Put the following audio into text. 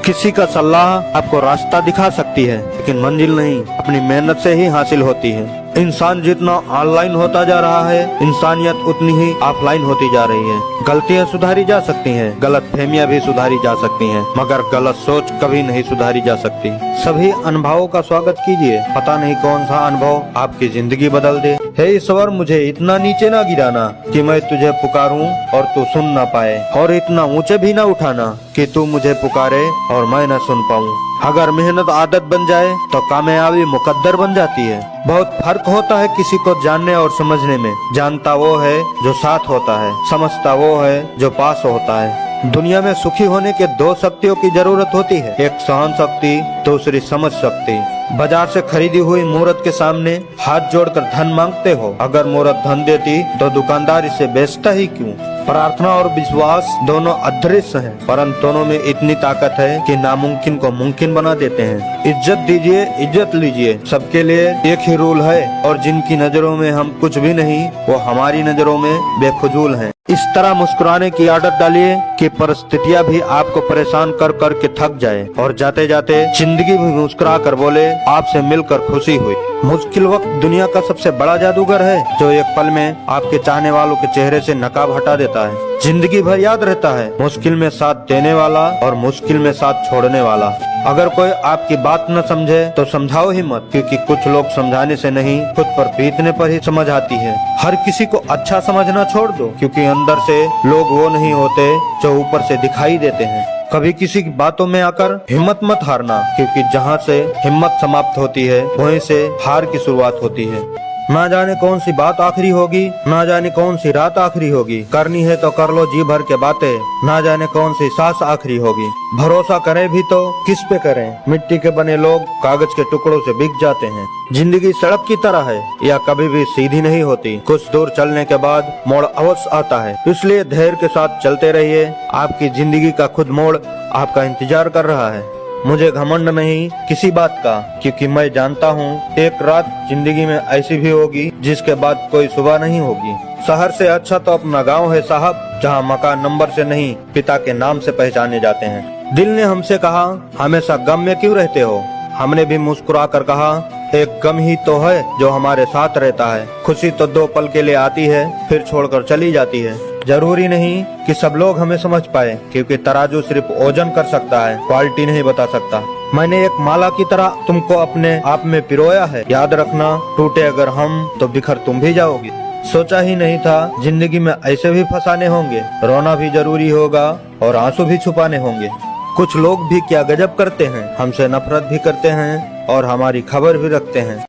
किसी का सलाह आपको रास्ता दिखा सकती है, लेकिन मंजिल नहीं अपनी मेहनत से ही हासिल होती है। इंसान जितना ऑनलाइन होता जा रहा है, इंसानियत उतनी ही ऑफलाइन होती जा रही है। गलतियां सुधारी जा सकती हैं, गलत फहमियां भी सुधारी जा सकती हैं, मगर गलत सोच कभी नहीं सुधारी जा सकती। सभी अनुभवों का स्वागत कीजिए, पता नहीं कौन सा अनुभव आपकी जिंदगी बदल दे। हे ईश्वर, मुझे इतना नीचे ना गिराना कि मैं तुझे पुकारूं और तू सुन ना पाए, और इतना ऊंचे भी ना उठाना कि तू मुझे पुकारे और मैं न सुन पाऊं। अगर मेहनत आदत बन जाए तो कामयाबी मुकद्दर बन जाती है। बहुत फर्क होता है किसी को जानने और समझने में। जानता वो है जो साथ होता है, समझता वो है जो पास होता है। दुनिया में सुखी होने के दो शक्तियों की जरूरत होती है, एक सहन शक्ति, दूसरी समझ शक्ति। बाजार से खरीदी हुई मूर्त के सामने हाथ जोड़कर धन मांगते हो। अगर मूर्त धन देती तो दुकानदार इसे बेचता ही क्यों? प्रार्थना और विश्वास दोनों अदृश्य हैं, परंतु दोनों में इतनी ताकत है कि नामुमकिन को मुमकिन बना देते हैं। इज्जत दीजिए, इज्जत लीजिए, सबके लिए एक ही रूल है, और जिनकी नजरों में हम कुछ भी नहीं, वो हमारी नजरों में बेफजूल हैं। इस तरह मुस्कुराने की आदत डालिए कि परिस्थितियां भी आपको परेशान कर कर के थक जाए, और जाते जाते जिंदगी भी मुस्कुरा कर बोले आपसे मिलकर खुशी हुई। मुश्किल वक्त दुनिया का सबसे बड़ा जादूगर है, जो एक पल में आपके चाहने वालों के चेहरे से नकाब हटा देता है। जिंदगी भर याद रहता है मुश्किल में साथ देने वाला और मुश्किल में साथ छोड़ने वाला। अगर कोई आपकी बात न समझे तो समझाओ ही मत, क्योंकि कुछ लोग समझाने से नहीं, खुद पर बीतने पर ही समझ आती है। हर किसी को अच्छा समझना छोड़ दो, क्योंकि अंदर से लोग वो नहीं होते जो ऊपर से दिखाई देते हैं। कभी किसी की बातों में आकर हिम्मत मत हारना, क्योंकि जहाँ से हिम्मत समाप्त होती है वहीं से हार की शुरुआत होती है। ना जाने कौन सी बात आखिरी होगी, ना जाने कौन सी रात आखिरी होगी। करनी है तो कर लो जी भर के बातें, ना जाने कौन सी सांस आखिरी होगी। भरोसा करें भी तो किस पे करें? मिट्टी के बने लोग कागज के टुकड़ों से बिक जाते हैं। जिंदगी सड़क की तरह है, या कभी भी सीधी नहीं होती। कुछ दूर चलने के बाद मोड़ अवश्य आता है, इसलिए धैर्य के साथ चलते रहिए। आपकी जिंदगी का खुद मोड़ आपका इंतजार कर रहा है। मुझे घमंड नहीं किसी बात का, क्योंकि मैं जानता हूँ एक रात जिंदगी में ऐसी भी होगी जिसके बाद कोई सुबह नहीं होगी। शहर से अच्छा तो अपना गांव है साहब, जहाँ मकान नंबर से नहीं पिता के नाम से पहचाने जाते हैं। दिल ने हमसे कहा, हमेशा गम में क्यों रहते हो? हमने भी मुस्कुरा कर कहा, एक गम ही तो है जो हमारे साथ रहता है। खुशी तो 2 पल के लिए आती है, फिर छोड़कर चली जाती है। जरूरी नहीं कि सब लोग हमें समझ पाए, क्योंकि तराजू सिर्फ ओजन कर सकता है, क्वालिटी नहीं बता सकता। मैंने एक माला की तरह तुमको अपने आप में पिरोया है। याद रखना, टूटे अगर हम तो बिखर तुम भी जाओगी। सोचा ही नहीं था जिंदगी में ऐसे भी फसाने होंगे। रोना भी जरूरी होगा और आंसू भी छुपाने होंगे। कुछ लोग भी क्या गजब करते हैं, हमसे नफरत भी करते हैं और हमारी खबर भी रखते हैं।